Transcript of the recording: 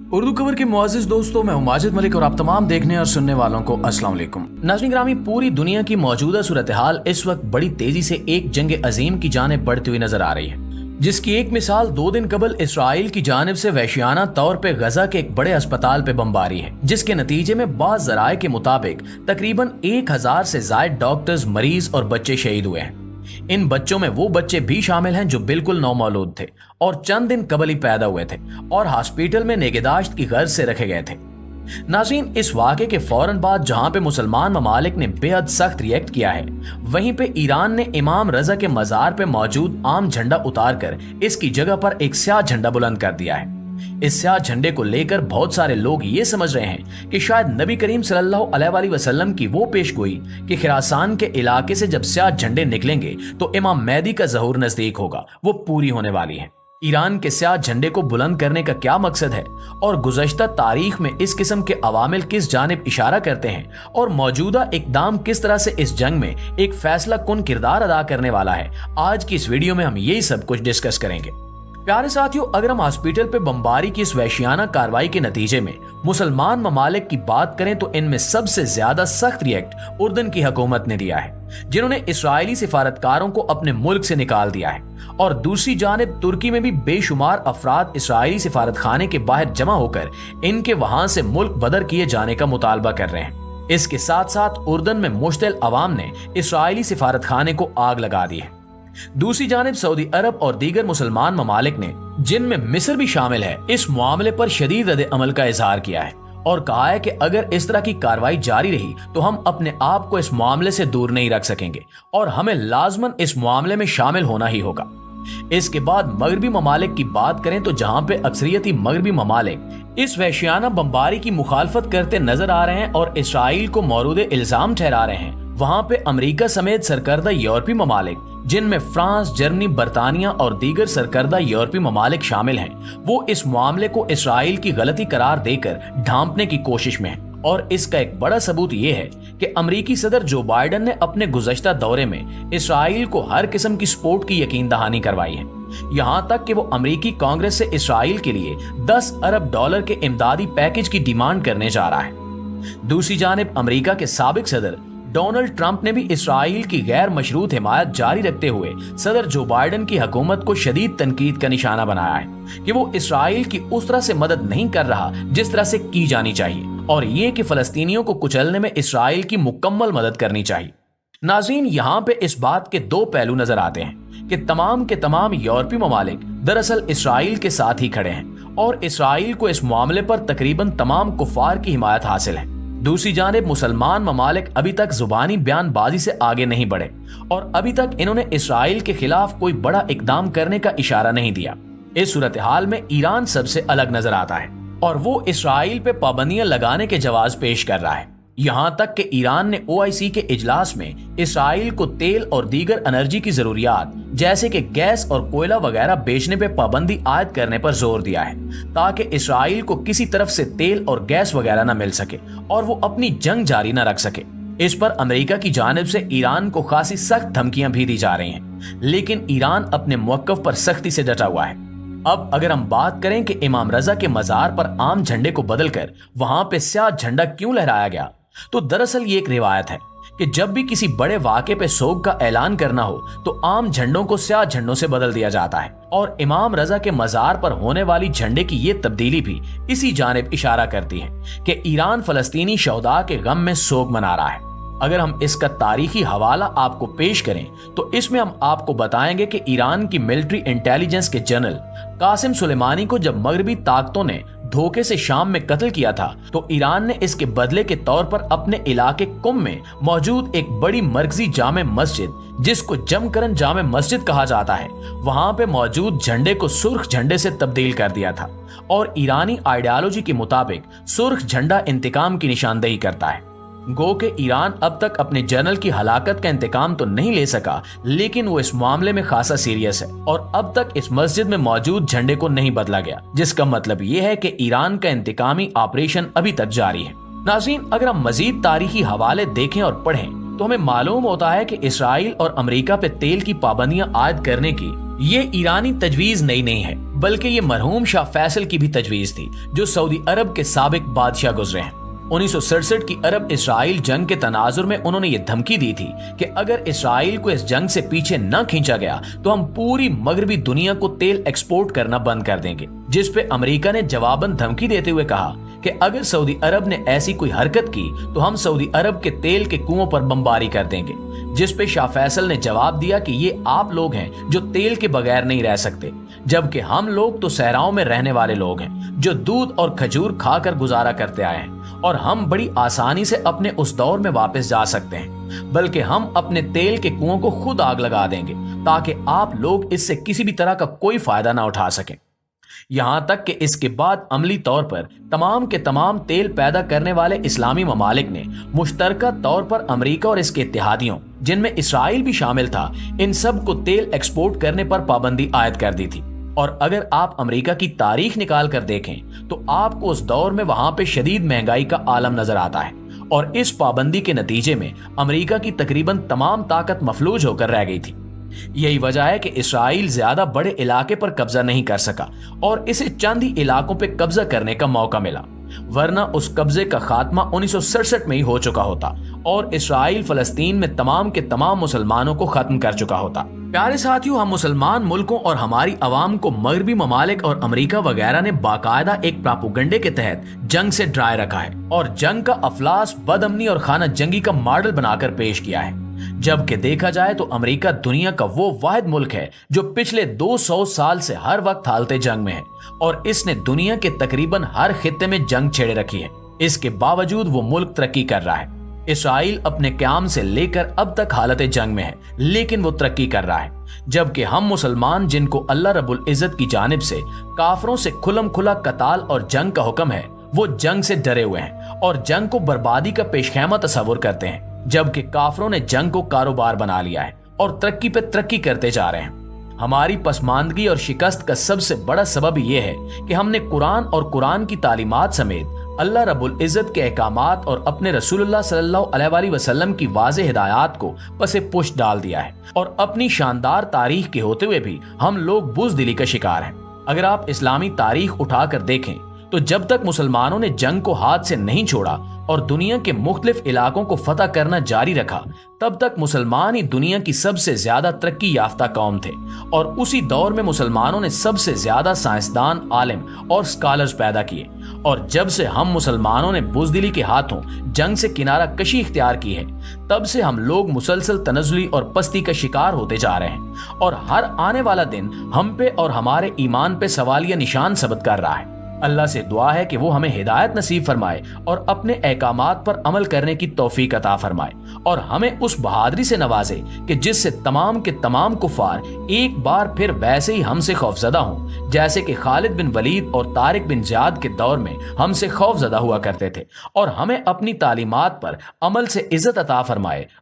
उर्दू खबर के मुआजिज दोस्तों, मैं हूं माजिद मलिक और आप तमाम देखने और सुनने वालों को अस्सलाम वालेकुम। नाज़रीन ग्रामी, पूरी दुनिया की मौजूदा सूरत हाल इस वक्त बड़ी तेजी से एक जंग अजीम की जानिब बढ़ती हुई नजर आ रही है, जिसकी एक मिसाल 2 दिन कबल इसराइल की जानिब से वहशियाना तौर पे गजा के एक बड़े अस्पताल पे बमबारी है, जिसके नतीजे में बाज़ ज़राए के मुताबिक तकरीबन 1000 से ज़ायद डॉक्टर्स, मरीज और बच्चे शहीद हुए हैं। इन बच्चों में वो बच्चे भी शामिल हैं जो बिल्कुल नौमौलूद थे और चंद दिन कबल ही पैदा हुए थे और हॉस्पिटल में निगहदाश्त की गर्ज से रखे गए थे। नाज़रीन, इस वाक़े के फौरन बाद जहां पे मुसलमान ममालिक ने बेहद सख्त रिएक्ट किया है, वहीं पे ईरान ने इमाम रजा के मज़ार पे मौजूद आम झंडा उतार कर इसकी जगह पर एक स्याह झंडा बुलंद कर दिया है। इस स्याह झंडे को लेकर बहुत सारे लोग ये समझ रहे हैं कि शायद नबी करीम सल्लल्लाहु अलैहि वसल्लम की वो पेशगोई कि खिरासान के इलाके से जब स्याह झंडे निकलेंगे तो इमाम मेहदी का ज़हूर नजदीक होगा, वो पूरी होने वाली है। ईरान के स्याह झंडे को बुलंद करने का क्या मकसद है और गुज़श्ता तारीख में इस किस्म के अवामिल किस जानिब इशारा करते हैं और मौजूदा इकदाम किस तरह से इस जंग में एक फैसला कुन किरदार अदा करने वाला है, आज की इस वीडियो में हम यही सब कुछ डिस्कस करेंगे। प्यारे साथियों, अगर हम हॉस्पिटल पे बमबारी की इस वहशियाना कार्रवाई के नतीजे में मुसलमान ममालिक की बात करें तो इनमें सबसे ज्यादा सख्त रिएक्ट उर्दन की हुकूमत ने दिया है, जिन्होंने इस्राएली सिफारतकारों को अपने मुल्क से निकाल दिया है, और दूसरी जानिब तुर्की में भी बेशुमार अफराद इस्राएली सिफारत खाने के बाहर जमा होकर इनके वहां से मुल्क बदर किए जाने का मुतालबा कर रहे हैं। इसके साथ साथ उर्दन में मुश्तिल अवाम ने इस्राएली सिफारत खाने को आग लगा दी है। दूसरी जानिब सऊदी अरब और दीगर मुसलमान ममालिक ने, जिनमें मिस्र भी शामिल है, इस मामले पर शदीद रद्द अमल का इजहार किया है और कहा है कि अगर इस तरह की कार्रवाई जारी रही तो हम अपने आप को इस मामले से दूर नहीं रख सकेंगे और हमें लाजमन इस मामले में शामिल होना ही होगा। इसके बाद मगरबी ममालिक की बात करें तो जहां पे अक्सरियती मगरबी ममालिक इस वहशियाना बमबारी की मुखालफत करते नजर आ रहे हैं और इसराइल को मौरूद इल्जाम ठहरा रहे हैं, वहां पे अमेरिका समेत सरकर्दा यूरोपीय ममालिक, जिनमें फ्रांस, जर्मनी, बरतानिया और दीगर सरकर्दा यूरोपीय ममालिक शामिल हैं, वो इस मामले को इसराइल की गलती करार देकर ढांपने की कोशिश में हैं। और इसका एक बड़ा सबूत ये है कि अमेरिकी सदर जो बाइडेन ने अपने गुज़श्ता दौरे में इसराइल को हर किस्म की सपोर्ट की यकीन दहानी करवाई है, यहाँ तक कि वो अमेरिकी कांग्रेस से इसराइल के लिए $10 अरब के इमदादी पैकेज की डिमांड करने जा रहा है। दूसरी जानिब अमेरिका के साबिक सदर डोनाल्ड ट्रंप ने भी इसराइल की गैर मशरूत हिमायत जारी रखते हुए सदर जो बाइडेन की हुकूमत को शदीद तनकीद का निशाना बनाया है कि वो इसराइल की उस तरह से मदद नहीं कर रहा जिस तरह से की जानी चाहिए, और ये कि फलस्तीनियों को कुचलने में इसराइल की मुकम्मल मदद करनी चाहिए। नाज़रीन, यहाँ पे इस बात के 2 पहलू नजर आते हैं कि तमाम के तमाम यूरोपीय ममालिक दरअसल इसराइल के साथ ही खड़े हैं और इसराइल को इस मामले पर तकरीबन तमाम कुफार की हिमायत हासिल है। दूसरी जानिब मुसलमान ममालिक अभी तक जुबानी बयानबाजी से आगे नहीं बढ़े और अभी तक इन्होंने इसराइल के खिलाफ कोई बड़ा इकदाम करने का इशारा नहीं दिया। इस सूरत हाल में ईरान सबसे अलग नजर आता है और वो इसराइल पे पाबंदियां लगाने के जवाब पेश कर रहा है। यहाँ तक कि ईरान ने OIC के इजलास में इसराइल को तेल और दीगर एनर्जी की जरूरियात जैसे कि गैस और कोयला वगैरह बेचने पे पाबंदी आयद करने पर जोर दिया है, ताकि इसराइल को किसी तरफ से तेल और गैस वगैरह न मिल सके और वो अपनी जंग जारी न रख सके। इस पर अमेरिका की जानिब से ईरान को खासी सख्त धमकियां भी दी जा रही हैं, लेकिन ईरान अपने मौक़िफ़ पर सख्ती से डटा हुआ है। अब अगर हम बात करें कि इमाम रजा के मज़ार पर आम झंडे को बदलकर वहां पे स्याह झंडा क्यों लहराया गया, तो दरअसल ये एक रिवायत है कि जब भी किसी बड़े वाक़े पे सोग का ऐलान करना हो तो आम झंडों को स्याह झंडों से बदल दिया जाता है, और इमाम रजा के मज़ार पर होने वाली झंडे की ये तब्दीली भी इसी जानिब इशारा करती है कि ईरान फलस्तीनी शहदा के गम में सोग मना रहा है। अगर हम इसका तारीखी हवाला आपको पेश करें तो इसमें हम आपको बताएंगे कि ईरान की मिलिट्री इंटेलिजेंस के जनरल कासिम सुलेमानी को जब मगरबी ताकतों ने धोखे से शाम में कत्ल किया था तो ईरान ने इसके बदले के तौर पर अपने इलाके कुम में मौजूद एक बड़ी मरकजी जामे मस्जिद, जिसको जमकरन जामे मस्जिद कहा जाता है, वहां पे मौजूद झंडे को सुर्ख झंडे से तब्दील कर दिया था। और ईरानी आइडियोलॉजी के मुताबिक सुर्ख झंडा इंतकाम की निशानदेही करता है। गो के ईरान अब तक अपने जनरल की हलाकत का इंतकाम तो नहीं ले सका, लेकिन वो इस मामले में खासा सीरियस है और अब तक इस मस्जिद में मौजूद झंडे को नहीं बदला गया, जिसका मतलब ये है कि ईरान का इंतकामी ऑपरेशन अभी तक जारी है। नाज़रीन, अगर हम मजीद तारीखी हवाले देखें और पढ़ें تو ہمیں معلوم ہوتا ہے کہ اسرائیل اور امریکہ پہ تیل کی پابندیاں عائد کرنے کی یہ ایرانی تجویز نئی نہیں ہے، بلکہ یہ مرحوم شاہ فیصل کی بھی تجویز تھی جو سعودی عرب کے سابق بادشاہ گزرے ہیں۔ 1967 کی عرب اسرائیل جنگ کے تناظر میں انہوں نے یہ دھمکی دی تھی کہ اگر اسرائیل کو اس جنگ سے پیچھے نہ کھینچا گیا تو ہم پوری مغربی دنیا کو تیل ایکسپورٹ کرنا بند کر دیں گے، جس پہ امریکہ نے جواباً دھمکی دیتے ہوئے کہا کہ اگر سعودی عرب نے ایسی کوئی حرکت کی تو ہم سعودی عرب کے تیل کے کنووں پر بمباری کر دیں گے، جس پہ شاہ فیصل نے جواب دیا کہ یہ آپ لوگ ہیں جو تیل کے بغیر نہیں رہ سکتے، جبکہ ہم لوگ تو صحراؤں میں رہنے والے لوگ ہیں جو دودھ اور کھجور کھا کر گزارا کرتے آئے ہیں، اور ہم بڑی آسانی سے اپنے اس دور میں واپس جا سکتے ہیں، بلکہ ہم اپنے تیل کے کنووں کو خود آگ لگا دیں گے تاکہ آپ لوگ اس سے کسی بھی طرح کا کوئی فائدہ نہ اٹھا سکیں۔ یہاں تک کہ اس کے بعد عملی طور پر تمام کے تمام تیل پیدا کرنے والے اسلامی ممالک نے مشترکہ طور پر امریکہ اور اس کے اتحادیوں، جن میں اسرائیل بھی شامل تھا، ان سب کو تیل ایکسپورٹ کرنے پر پابندی عائد کر دی تھی۔ اور اگر آپ امریکہ کی تاریخ نکال کر دیکھیں تو آپ کو اس دور میں وہاں پہ شدید مہنگائی کا عالم نظر آتا ہے، اور اس پابندی کے نتیجے میں امریکہ کی تقریباً تمام طاقت مفلوج ہو کر رہ گئی تھی۔ یہی وجہ ہے کہ اسرائیل زیادہ بڑے علاقے پر قبضہ نہیں کر سکا اور اسے چند ہی علاقوں پہ قبضہ کرنے کا موقع ملا، ورنہ اس قبضے کا خاتمہ 1967 میں ہی ہو چکا ہوتا اور اسرائیل فلسطین میں تمام کے تمام مسلمانوں کو ختم کر چکا ہوتا۔ پیارے ساتھیوں، ہم مسلمان ملکوں اور ہماری عوام کو مغربی ممالک اور امریکہ وغیرہ نے باقاعدہ ایک پراپوگنڈے کے تحت جنگ سے ڈرائے رکھا ہے اور جنگ کا افلاس بد امنی اور خانہ جنگی کا ماڈل بنا کر پیش کیا ہے، جبکہ دیکھا جائے تو امریکہ دنیا کا وہ واحد ملک ہے جو پچھلے 200 سال سے ہر وقت حالت جنگ میں ہے، اور اس نے دنیا کے تقریباً ہر خطے میں جنگ چھیڑے رکھی ہے۔ اس کے باوجود وہ ملک ترقی کر رہا ہے۔ اسرائیل اپنے قیام سے لے کر اب تک حالت جنگ میں ہے، لیکن وہ ترقی کر رہا ہے، جبکہ ہم مسلمان، جن کو اللہ رب العزت کی جانب سے کافروں سے کھلم کھلا قتال اور جنگ کا حکم ہے، وہ جنگ سے ڈرے ہوئے ہیں اور جنگ کو بربادی کا پیش خیمہ تصور کرتے ہیں، جبکہ کافروں نے جنگ کو کاروبار بنا لیا ہے اور ترقی پہ ترقی کرتے جا رہے ہیں۔ ہماری پسماندگی اور شکست کا سب سے بڑا سبب یہ ہے کہ ہم نے قرآن اور قرآن کی تعلیمات سمیت اللہ رب العزت کے احکامات اور اپنے رسول اللہ صلی اللہ علیہ وآلہ وسلم کی واضح ہدایات کو پس پشت ڈال دیا ہے، اور اپنی شاندار تاریخ کے ہوتے ہوئے بھی ہم لوگ بزدلی کا شکار ہیں۔ اگر آپ اسلامی تاریخ اٹھا کر دیکھیں تو جب تک مسلمانوں نے جنگ کو ہاتھ سے نہیں چھوڑا اور دنیا کے مختلف علاقوں کو فتح کرنا جاری رکھا، تب تک مسلمان ہی دنیا کی سب سے زیادہ ترقی یافتہ قوم تھے، اور اسی دور میں مسلمانوں نے سب سے زیادہ سائنسدان، عالم اور سکالرز پیدا کیے، اور جب سے ہم مسلمانوں نے بزدلی کے ہاتھوں جنگ سے کنارہ کشی اختیار کی ہے، تب سے ہم لوگ مسلسل تنزلی اور پستی کا شکار ہوتے جا رہے ہیں، اور ہر آنے والا دن ہم پہ اور ہمارے ایمان پہ سوالیہ نشان ثابت کر رہا ہے۔ اللہ سے دعا ہے کہ وہ ہمیں ہدایت نصیب فرمائے اور اپنے احکامات پر عمل کرنے کی توفیق عطا فرمائے، اور ہمیں اس بہادری سے نوازے کہ جس سے تمام کے تمام کفار ایک بار پھر ویسے ہی ہم سے خوفزدہ ہوں، جیسے کہ خالد بن ولید اور طارق بن زیاد کے دور میں ہم سے خوفزدہ ہوا کرتے تھے، اور ہمیں اپنی تعلیمات پر عمل سے عزت عطا فرمائے۔